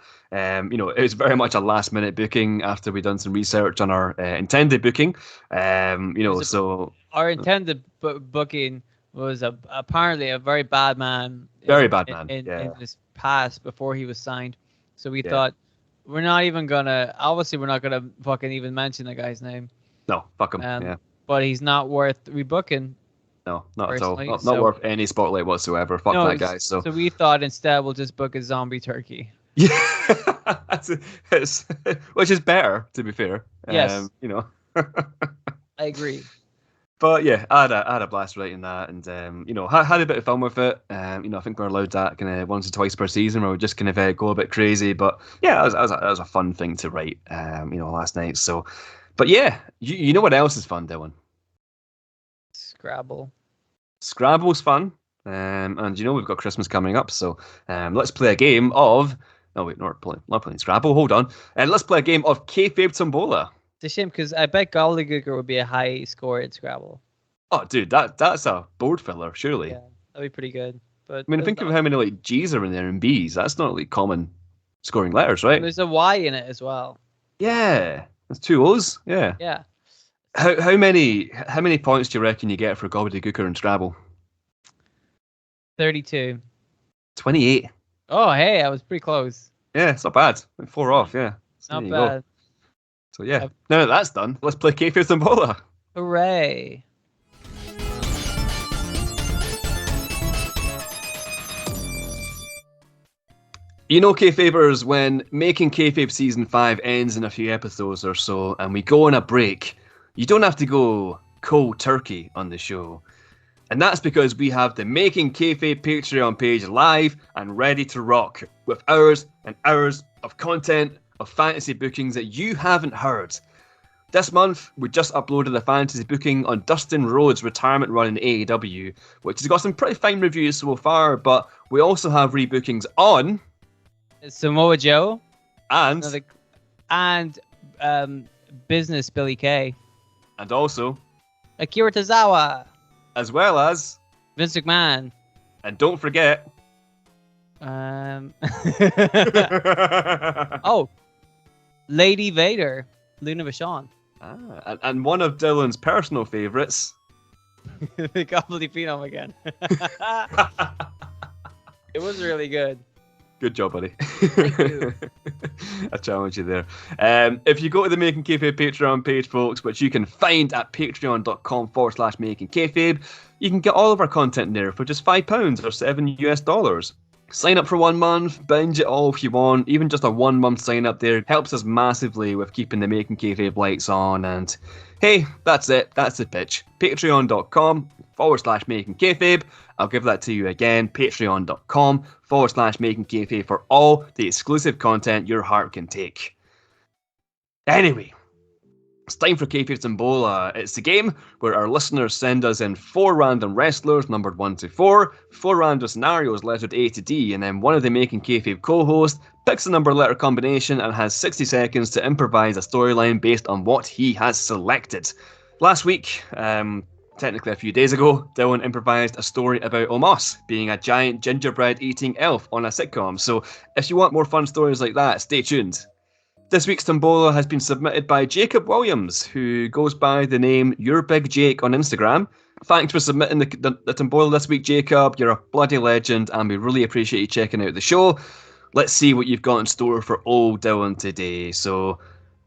last minute booking after we'd done some research on our intended booking. So our intended booking was apparently a very bad man. In his past before he was signed. So we thought we're not gonna fucking even mention the guy's name. No, fuck him. But he's not worth rebooking. No, not at all. Not worth any spotlight whatsoever. Fuck that guy. So we thought instead we'll just book a zombie turkey. Yeah, which is better, to be fair. Yes. I agree. But yeah, I had a blast writing that, and had a bit of fun with it. I think we're allowed that kind of once or twice per season, where we just kind of go a bit crazy. But yeah, that was a fun thing to write. Last night. So, but yeah, you know what else is fun, Dylan? Scrabble. Scrabble's fun, and we've got Christmas coming up, so let's play a game of. Oh wait, not playing Scrabble. Hold on, and let's play a game of Kayfabe Tombola. It's a shame because I bet Gobbledegooker would be a high score at Scrabble. Oh, dude, that's a board filler, surely. Yeah, that'd be pretty good. But I mean, think of how many like G's are in there and B's. That's not like common scoring letters, right? There's a Y in it as well. Yeah, there's 2 O's. Yeah. Yeah. How many points do you reckon you get for Gobbledegooker and Scrabble? 32. 28. Oh, hey, I was pretty close. Yeah, it's not bad. 4 off. Yeah, so not bad. Go. So yeah, now that that's done, let's play Kayfabe Tombola. Hooray! Kayfabers, when Making Kayfabe Season 5 ends in a few episodes or so, and we go on a break, you don't have to go cold turkey on the show. And that's because we have the Making Kayfabe Patreon page live and ready to rock, with hours and hours of content of fantasy bookings that you haven't heard. This month, we just uploaded a fantasy booking on Dustin Rhodes' retirement run in AEW, which has got some pretty fine reviews so far, but we also have rebookings on Samoa Joe and Business Billy Kay. And also Akira Tozawa. As well as Vince McMahon. And don't forget oh, Lady Vader, Luna Vachon. And one of Dylan's personal favourites, the Gobbledegooker again. It was really good. Good job, buddy. Thank you. I challenge you there. If you go to the Making Kayfabe Patreon page, folks, which you can find at patreon.com/Making Kayfabe, you can get all of our content there for just £5 or $7 US. Sign up for 1 month, binge it all if you want. Even just a 1 month sign up there helps us massively with keeping the Making Kayfabe lights on. And hey, that's it. That's the pitch. Patreon.com/Making Kayfabe. I'll give that to you again. Patreon.com/Making Kayfabe for all the exclusive content your heart can take. Anyway, it's time for Kayfabe Tombola. It's the game where our listeners send us in 4 random wrestlers, numbered 1 to 4, 4 random scenarios lettered A to D, and then one of the Making Kayfabe co-hosts picks a number-letter combination and has 60 seconds to improvise a storyline based on what he has selected. Last week, technically a few days ago, Dylan improvised a story about Omos being a giant gingerbread-eating elf on a sitcom, so if you want more fun stories like that, stay tuned. This week's Tombola has been submitted by Jacob Williams, who goes by the name Your Big Jake on Instagram. Thanks for submitting the Tombola this week, Jacob. You're a bloody legend, and we really appreciate you checking out the show. Let's see what you've got in store for old Dylan today. So,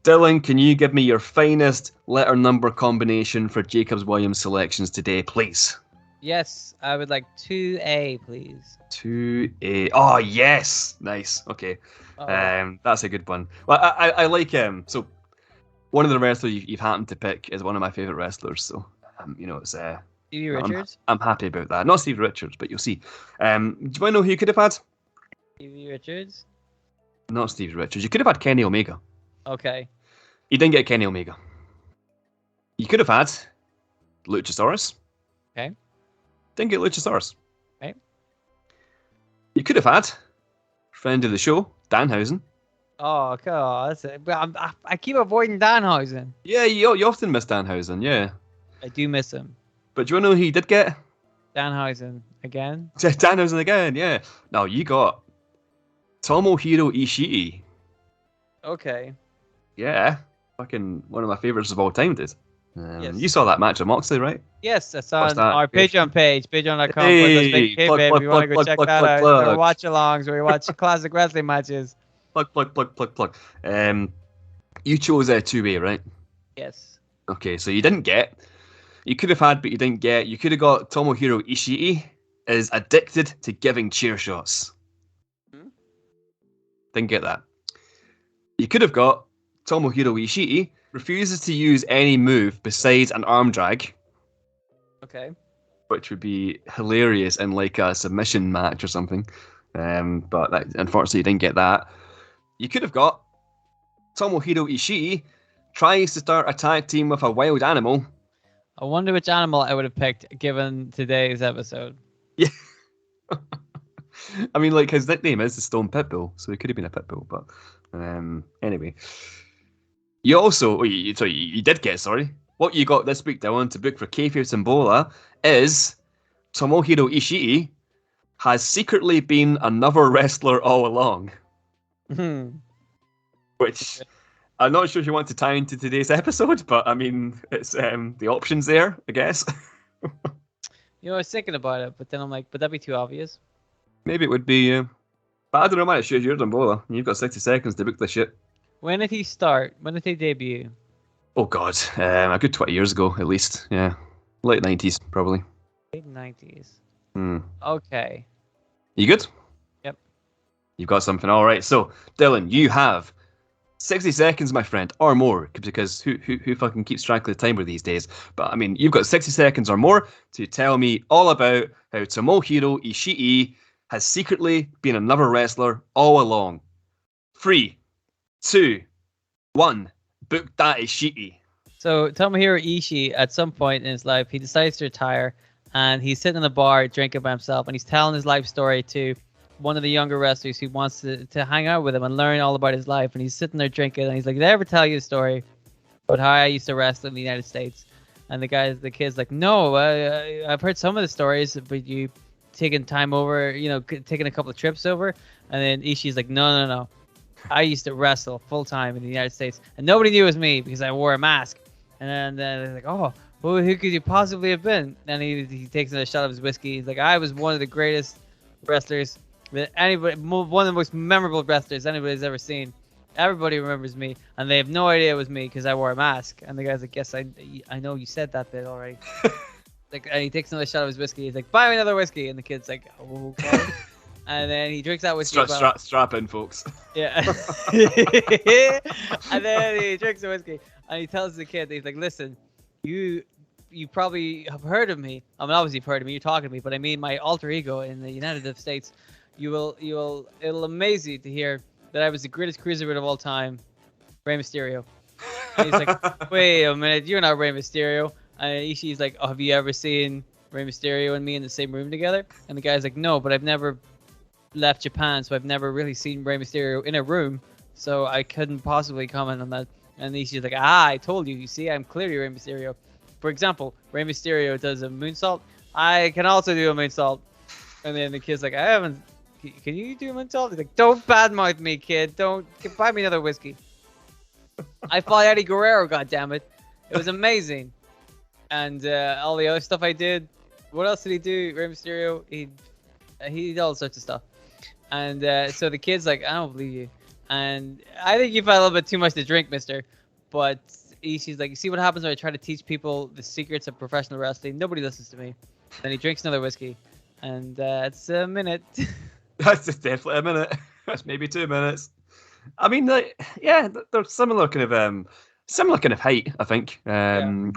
Dylan, can you give me your finest letter number combination for Jacob Williams' selections today, please? Yes, I would like 2A, please. 2A. Oh, yes. Nice. Okay. That's a good one. Well, I like so one of the wrestlers you've happened to pick is one of my favourite wrestlers. So it's Stevie Richards. I'm happy about that. Not Stevie Richards, but you'll see. Do you want to know who you could have had? Stevie Richards. Not Stevie Richards. You could have had Kenny Omega. Okay. You didn't get Kenny Omega. You could have had Luchasaurus. Okay. Didn't get Luchasaurus. Okay. You could have had friend of the show, Danhausen. Oh, God, that's it. But I keep avoiding Danhausen. Yeah, you often miss Danhausen, yeah. I do miss him. But do you know who he did get? Danhausen again? Danhausen again, yeah. No, you got Tomohiro Ishii. Okay. Yeah. Fucking one of my favourites of all time, dude. Yes. You saw that match of Moxley, right? Yes, that's on our Patreon page, patreon.com. Hey, plug, you want to go check that out. There are watch-alongs where we watch classic wrestling matches. Plug. You chose 2A, right? Yes. Okay, so you didn't get. You could have had, but you didn't get. You could have got Tomohiro Ishii is addicted to giving chair shots. Didn't get that. You could have got Tomohiro Ishii refuses to use any move besides an arm drag. Okay. Which would be hilarious in like a submission match or something. But unfortunately, you didn't get that. You could have got Tomohiro Ishii tries to start a tag team with a wild animal. I wonder which animal I would have picked given today's episode. Yeah. I mean, like, his nickname is the Stone Pitbull, so it could have been a pitbull, but anyway. You also, you did get, what you got this week, Dylan, to book for Kayfabe Tombola is Tomohiro Ishii has secretly been another wrestler all along. Which, I'm not sure if you want to tie into today's episode, but I mean, it's the options there, I guess. I was thinking about it, but then I'm like, would that be too obvious? Maybe it would be, but I don't know, man, it's your Tombola. You've got 60 seconds to book this shit. When did he start? When did he debut? Oh, God. A good 20 years ago, at least. Yeah. Late 90s, probably. Late 90s. Okay. You good? Yep. You've got something. All right. So, Dylan, you have 60 seconds, my friend, or more, because who fucking keeps track of the timer these days? But, I mean, you've got 60 seconds or more to tell me all about how Tomohiro Ishii has secretly been another wrestler all along. 3, 2, 1. Book that Ishii. So Tomohiro Ishii, at some point in his life, he decides to retire, and he's sitting in a bar drinking by himself, and he's telling his life story to one of the younger wrestlers who wants to hang out with him and learn all about his life. And he's sitting there drinking, and he's like, "Did I ever tell you a story about how I used to wrestle in the United States?" And the kid's like, "No, I've heard some of the stories, but you taking time over, taking a couple of trips over." And then Ishii's like, No. I used to wrestle full time in the United States, and nobody knew it was me because I wore a mask. And then they're like, "Oh, well, who could you possibly have been?" And he takes a shot of his whiskey. He's like, "I was one of the greatest wrestlers that one of the most memorable wrestlers anybody's ever seen. Everybody remembers me, and they have no idea it was me because I wore a mask." And the guy's like, "Yes, I know you said that bit already." And he takes another shot of his whiskey. He's like, "Buy me another whiskey." And the kid's like, "Oh, okay." And then he drinks that whiskey. Strap in, folks. Yeah. And then he drinks the whiskey, and he tells the kid, he's like, "Listen, you probably have heard of me. I mean, obviously you've heard of me. You're talking to me, but I mean my alter ego in the United States. It'll amaze you to hear that I was the greatest cruiserweight of all time, Rey Mysterio." And he's like, "Wait a minute, you're not Rey Mysterio." And Ishii's like, "Oh, have you ever seen Rey Mysterio and me in the same room together?" And the guy's like, "No, but I've never left Japan, so I've never really seen Rey Mysterio in a room, so I couldn't possibly comment on that." And Ishii's like, "I told you. You see, I'm clearly Rey Mysterio. For example, Rey Mysterio does a moonsault. I can also do a moonsault." And then the kid's like, "I haven't. Can you do a moonsault?" He's like, "Don't badmouth me, kid. Don't buy me another whiskey. I fought Eddie Guerrero. goddammit. It was amazing. And all the other stuff I did. What else did he do? Rey Mysterio. He did all sorts of stuff." And so the kid's like, "I don't believe you. And I think you've had a little bit too much to drink, mister." But Ishii's like, "You see what happens when I try to teach people the secrets of professional wrestling? Nobody listens to me." Then he drinks another whiskey. And it's a minute. That's definitely a minute. That's maybe 2 minutes. I mean, they're similar kind of height, I think.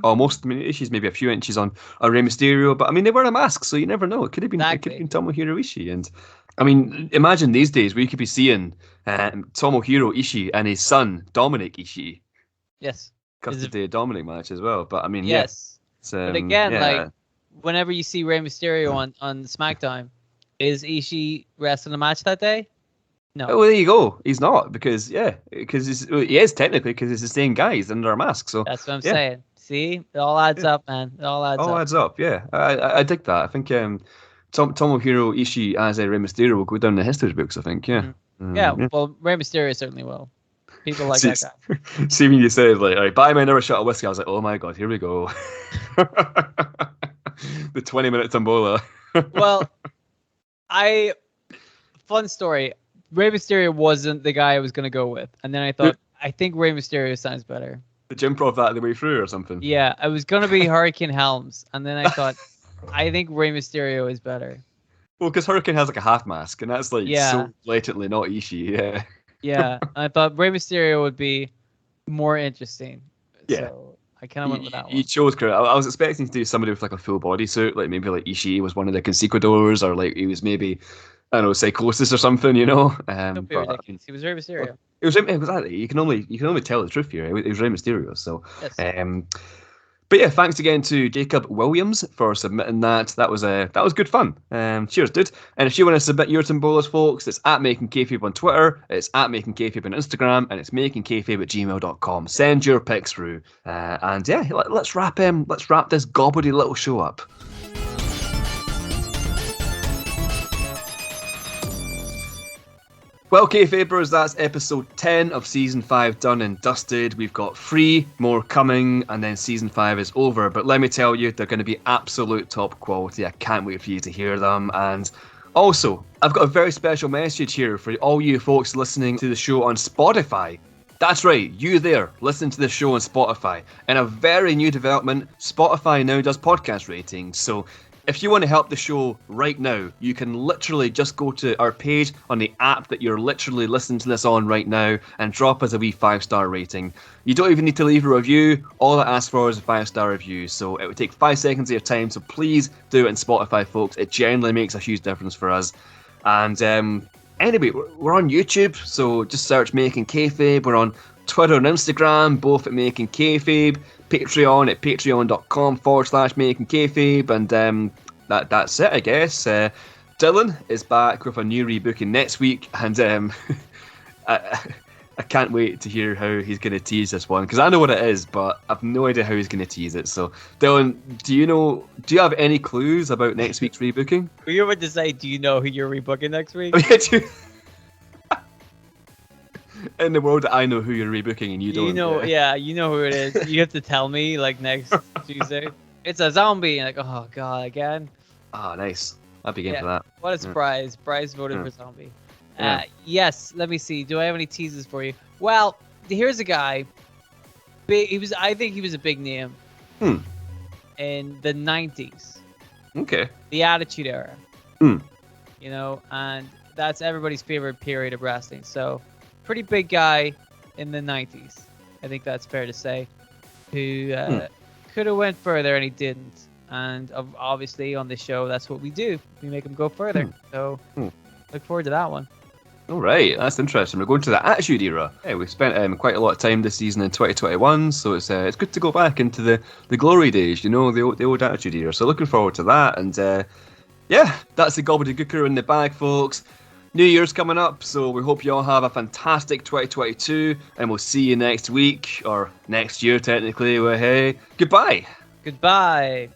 Almost. I mean, Ishii's maybe a few inches on Rey Mysterio, but I mean, they wear a mask, so you never know. It could have been Tomohiro Ishii. And I mean, imagine these days we could be seeing Tomohiro Ishii and his son Dominic Ishii. Yes. Custody Dominic match as well. But I mean, yes. But again, like whenever you see Rey Mysterio on SmackDown, is Ishii wrestling a match that day? No. Oh, well, there you go. He's not because he is technically because it's the same guy. He's under a mask. So that's what I'm saying. See, it all adds up, man. It all adds up. Yeah, I dig that. I think Tomohiro Ishii as a Rey Mysterio will go down in the history books. I think. Yeah. Mm-hmm. Well, Rey Mysterio certainly will. People like that guy. See, when you said like, "All right, buy me another shot of whiskey," I was like, "Oh my god, here we go." The 20-minute tombola. Well, fun story. Rey Mysterio wasn't the guy I was going to go with. And then I thought, I think Rey Mysterio sounds better. Did you improv that the way through or something? Yeah, I was going to be Hurricane Helms. And then I thought, I think Rey Mysterio is better. Well, because Hurricane has like a half mask, and that's like so blatantly not Ishii. Yeah. Yeah, I thought Rey Mysterio would be more interesting. Yeah. So I kind of went with that one. He chose correct. I was expecting to do somebody with like a full bodysuit, like maybe like Ishii was one of the Conquistadors, or like he was maybe, I don't know, Psychosis or something, you know. Don't be ridiculous. He was Rey Mysterio. It was exactly. You can only tell the truth here. It was Rey Mysterio. So, yes. But yeah, thanks again to Jacob Williams for submitting that. That was good fun. Cheers, dude. And if you want to submit your tombolas, folks, it's at Making Kayfabe on Twitter, it's at Making Kayfabe on Instagram, and it's makingkayfabe@gmail.com. Send your pics through, and yeah, let's wrap this gobbledy little show up. Well, Kayfabers, that's episode 10 of season 5 done and dusted. We've got 3 more coming, and then season 5 is over. But let me tell you, they're going to be absolute top quality. I can't wait for you to hear them. And also, I've got a very special message here for all you folks listening to the show on Spotify. That's right, you there, listening to the show on Spotify. In a very new development, Spotify now does podcast ratings. So if you want to help the show right now, you can literally just go to our page on the app that you're literally listening to this on right now and drop us a wee 5-star rating. You don't even need to leave a review. All it asks for is a 5-star review. So it would take 5 seconds of your time. So please do it in Spotify, folks. It genuinely makes a huge difference for us. And anyway, we're on YouTube, so just search Making Kayfabe. We're on Twitter and Instagram, both at Making Kayfabe. Patreon at patreon.com/Making Kayfabe. And that's it, I guess. Dylan is back with a new rebooking next week, and I can't wait to hear how he's going to tease this one, because I know what it is, but I've no idea how he's going to tease it. So, Dylan, do you have any clues about next week's rebooking? Were you about to say, do you know who you're rebooking next week? In the world, I know who you're rebooking and you don't. You know who it is. You have to tell me, like, next Tuesday. It's a zombie. And like, oh, God, again? Ah, nice. I'd be game for that. What a surprise. Bryce voted for zombie. Yes, let me see. Do I have any teases for you? Well, here's a guy. I think he was a big name in the 90s. Okay. The Attitude Era. You know, and that's everybody's favorite period of wrestling. So, pretty big guy in the 90s. I think that's fair to say. Who could have went further and he didn't. And obviously on this show, that's what we do. We make him go further. So, look forward to that one. All right, that's interesting. We're going to the Attitude Era. Yeah, we've spent quite a lot of time this season in 2021, so it's good to go back into the glory days, you know, the old Attitude Era. So looking forward to that. And that's the Gobbledegooker in the bag, folks. New Year's coming up, so we hope you all have a fantastic 2022, and we'll see you next week, or next year technically. Well, hey, goodbye. Goodbye.